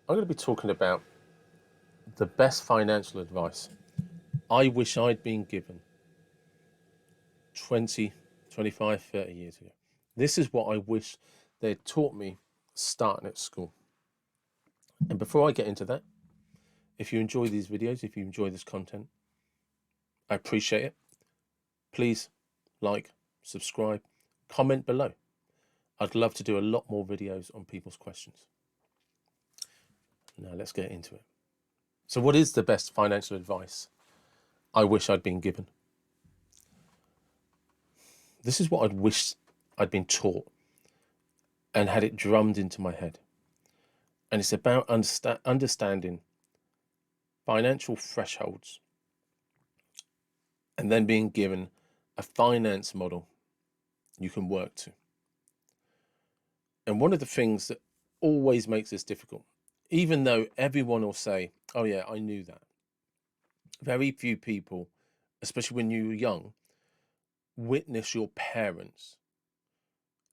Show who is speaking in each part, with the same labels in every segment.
Speaker 1: I'm going to be talking about the best financial advice I wish I'd been given 20, 25, 30 years ago. This is what I wish they'd taught me starting at school. And before I get into that, if you enjoy these videos, if you enjoy this content, I appreciate it. Please like, subscribe, comment below. I'd love to do a lot more videos on people's questions. Now let's get into it. So what is the best financial advice I wish I'd been given? This is what I'd wish I'd been taught and had it drummed into my head. And it's about understanding financial thresholds and then being given a finance model you can work to. And one of the things that always makes this difficult, even though everyone will say, oh yeah, I knew that. Very few people, especially when you're young, witness your parents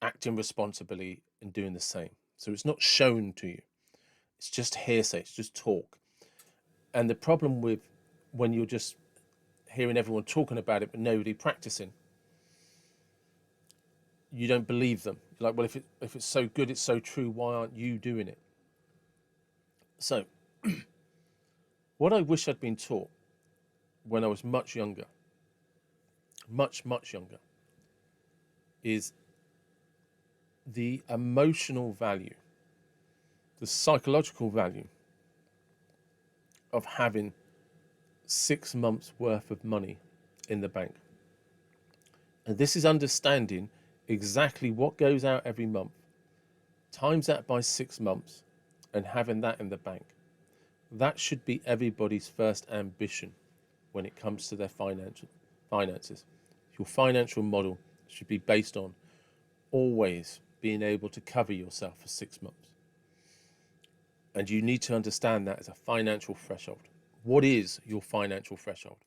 Speaker 1: acting responsibly and doing the same. So it's not shown to you. It's just hearsay, it's just talk. And the problem with when you're just hearing everyone talking about it but nobody practicing, you don't believe them. You're like, well, if it's so good, it's so true, why aren't you doing it? So what I wish I'd been taught when I was much younger, much younger, is the emotional value, the psychological value of having 6 months worth of money in the bank. And this is understanding exactly what goes out every month, times that by 6 months, and having that in the bank. That should be everybody's first ambition when it comes to their finances. Your financial model should be based on always being able to cover yourself for 6 months. And you need to understand that as a financial threshold. What is your financial threshold?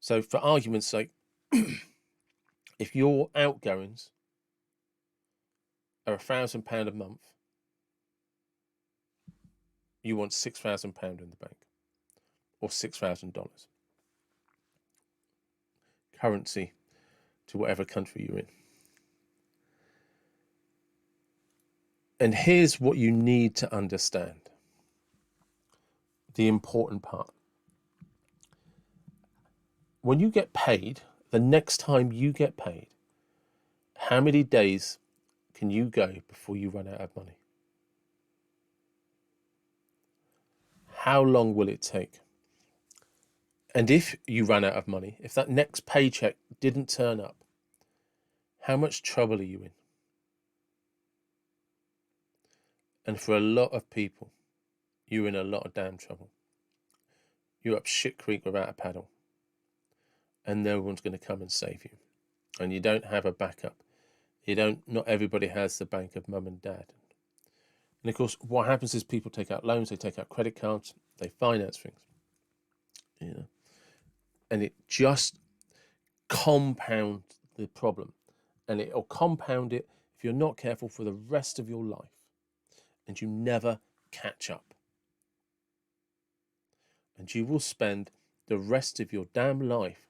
Speaker 1: So for argument's sake, if your outgoings are £1,000 a month, you want £6,000 in the bank, or $6,000 currency to whatever country you're in. And here's what you need to understand, the important part. When you get paid, the next time you get paid, how many days can you go before you run out of money? How long will it take? And if you run out of money, if that next paycheck didn't turn up, how much trouble are you in? And for a lot of people, you're in a lot of damn trouble. You're up shit creek without a paddle. And no one's going to come and save you. And you don't have a backup. Not everybody has the bank of mum and dad. And of course, what happens is people take out loans, they take out credit cards, they finance things. And it just compounds the problem. And it'll compound it if you're not careful for the rest of your life. And you never catch up. And you will spend the rest of your damn life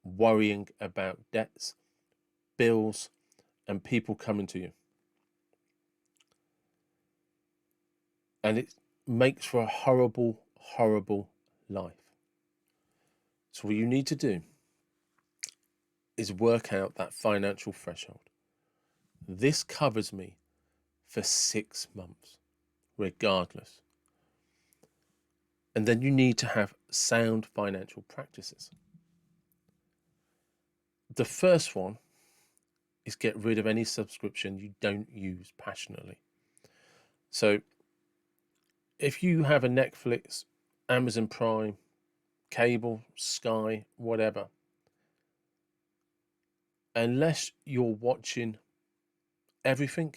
Speaker 1: worrying about debts, bills, and people coming to you. And it makes for a horrible, horrible life. So what you need to do is work out that financial threshold. This covers me for 6 months, regardless. And then you need to have sound financial practices. The first one is get rid of any subscription you don't use passionately. So if you have a Netflix, Amazon Prime, cable, Sky, whatever, unless you're watching everything,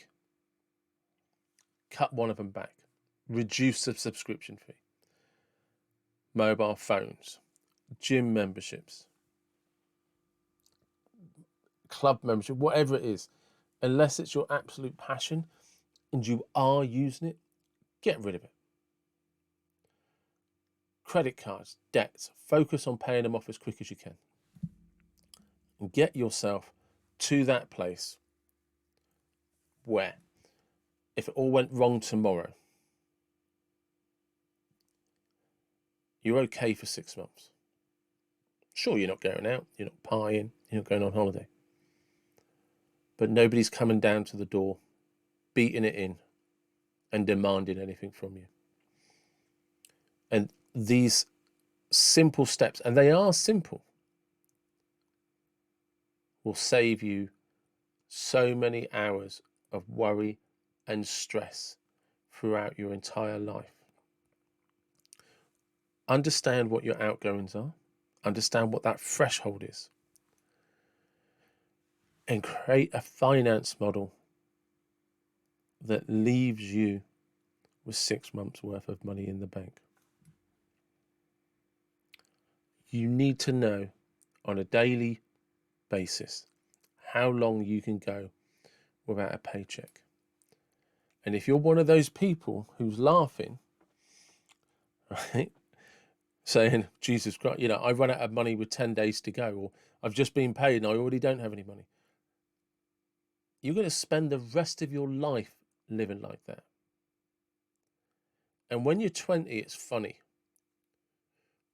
Speaker 1: cut one of them back. Reduce the subscription fee. Mobile phones, gym memberships, club membership, whatever it is, unless it's your absolute passion and you are using it, Get rid of it. Credit cards, debts, focus on paying them off as quick as you can. And get yourself to that place where, if it all went wrong tomorrow, you're okay for 6 months. Sure, you're not going out, you're not partying, you're not going on holiday. But nobody's coming down to the door, beating it in, and demanding anything from you. And these simple steps, and they are simple, will save you so many hours of worry and stress throughout your entire life. Understand what your outgoings are. Understand what that threshold is. And create a finance model that leaves you with 6 months worth of money in the bank. You need to know on a daily basis how long you can go without a paycheck. And if you're one of those people who's laughing, right, saying, Jesus Christ, I run out of money with 10 days to go, or I've just been paid and I already don't have any money. You're going to spend the rest of your life living like that. And when you're 20, it's funny.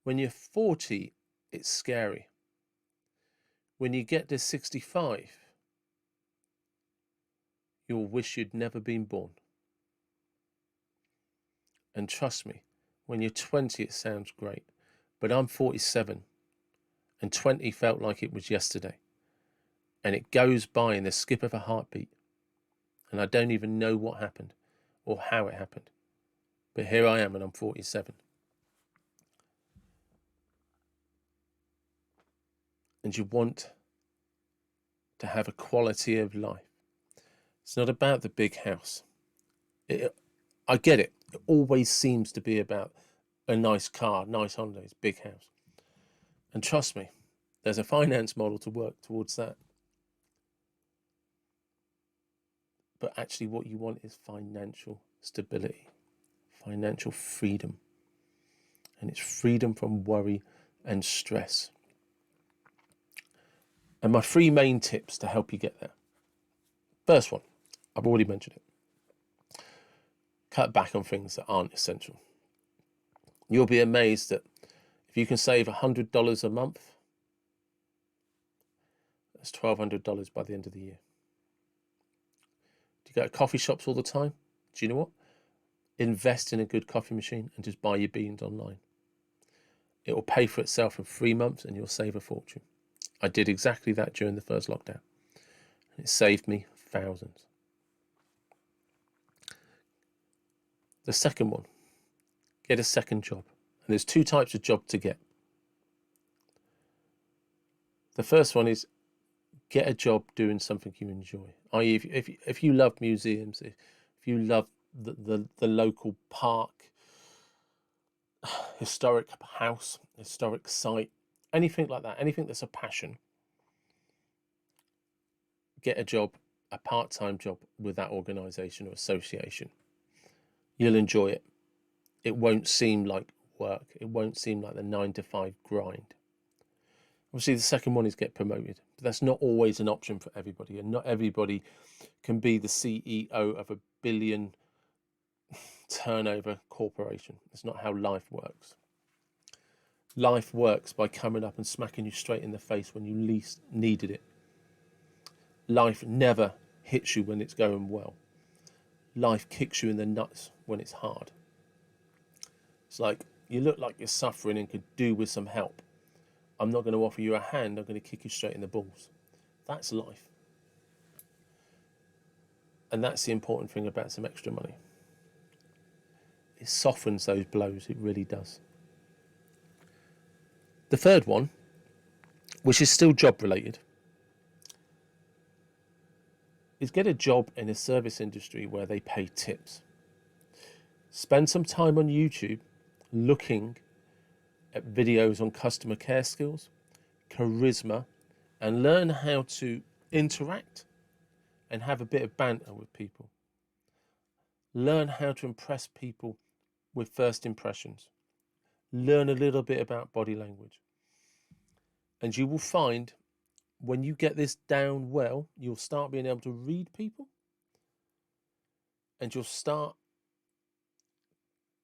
Speaker 1: When you're 40, it's scary. When you get to 65, you'll wish you'd never been born. And trust me, when you're 20, it sounds great. But I'm 47, and 20 felt like it was yesterday. And it goes by in the skip of a heartbeat. And I don't even know what happened or how it happened. But here I am, and I'm 47. And you want to have a quality of life. It's not about the big house. I get it. It always seems to be about a nice car, nice holidays, big house. And trust me, there's a finance model to work towards that. But actually what you want is financial stability, financial freedom. And it's freedom from worry and stress. And my 3 main tips to help you get there. First one, I've already mentioned it. Cut back on things that aren't essential. You'll be amazed that if you can save $100 a month, that's $1,200 by the end of the year. Do you go to coffee shops all the time? Do you know what? Invest in a good coffee machine and just buy your beans online. It will pay for itself in 3 months and you'll save a fortune. I did exactly that during the first lockdown. It saved me thousands. The second one, get a second job. And there's 2 types of job to get. The first one is get a job doing something you enjoy. I.e., if you love museums, if you love the local park, historic house, historic site, anything like that, anything that's a passion, get a job, a part-time job with that organisation or association. You'll enjoy it. It won't seem like work. It won't seem like the 9-to-5 grind. Obviously, the second one is get promoted, but that's not always an option for everybody, and not everybody can be the CEO of a billion turnover corporation. It's not how life works. Life works by coming up and smacking you straight in the face when you least needed it. Life never hits you when it's going well. Life kicks you in the nuts when it's hard. It's like, you look like you're suffering and could do with some help. I'm not going to offer you a hand, I'm going to kick you straight in the balls. That's life. And that's the important thing about some extra money. It softens those blows, it really does. The third one, which is still job related, is get a job in a service industry where they pay tips. Spend some time on YouTube looking at videos on customer care skills, charisma, and learn how to interact and have a bit of banter with people. Learn how to impress people with first impressions. Learn a little bit about body language. And you will find when you get this down well, you'll start being able to read people, and you'll start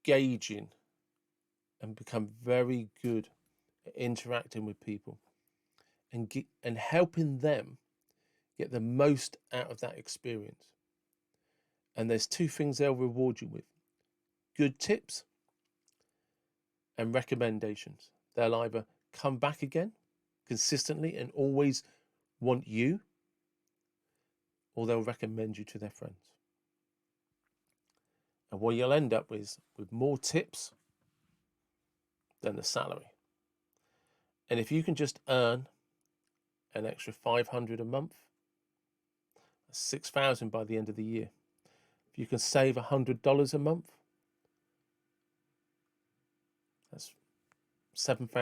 Speaker 1: gauging and become very good at interacting with people and helping them get the most out of that experience. And there's two things they'll reward you with: good tips and recommendations. They'll either come back again consistently and always want you, or they'll recommend you to their friends. And what you'll end up with more tips than the salary. And if you can just earn an extra $500 a month, that's $6,000 by the end of the year. If you can save $100 a month, that's $6,200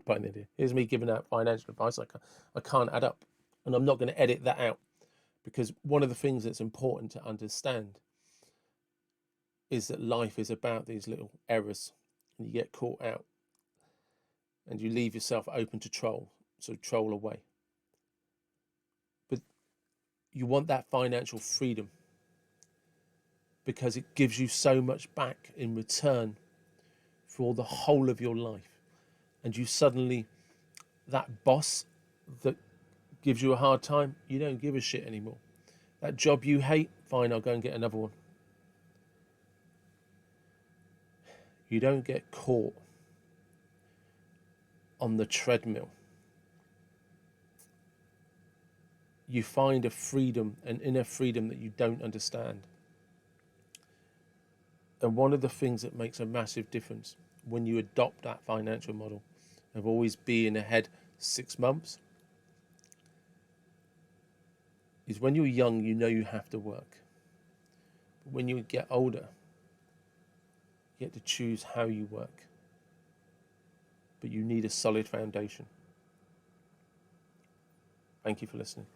Speaker 1: by the end of the year. Here's me giving out financial advice. I can't add up, and I'm not going to edit that out, because one of the things that's important to understand is that life is about these little errors, and you get caught out and you leave yourself open to troll. So troll away. But you want that financial freedom because it gives you so much back in return for the whole of your life. And you suddenly, that boss that gives you a hard time, you don't give a shit anymore. That job you hate, fine, I'll go and get another one. You don't get caught on the treadmill. You find a freedom, an inner freedom that you don't understand. And one of the things that makes a massive difference when you adopt that financial model of always being ahead 6 months is when you're young, you know you have to work. But when you get older, you get to choose how you work. But you need a solid foundation. Thank you for listening.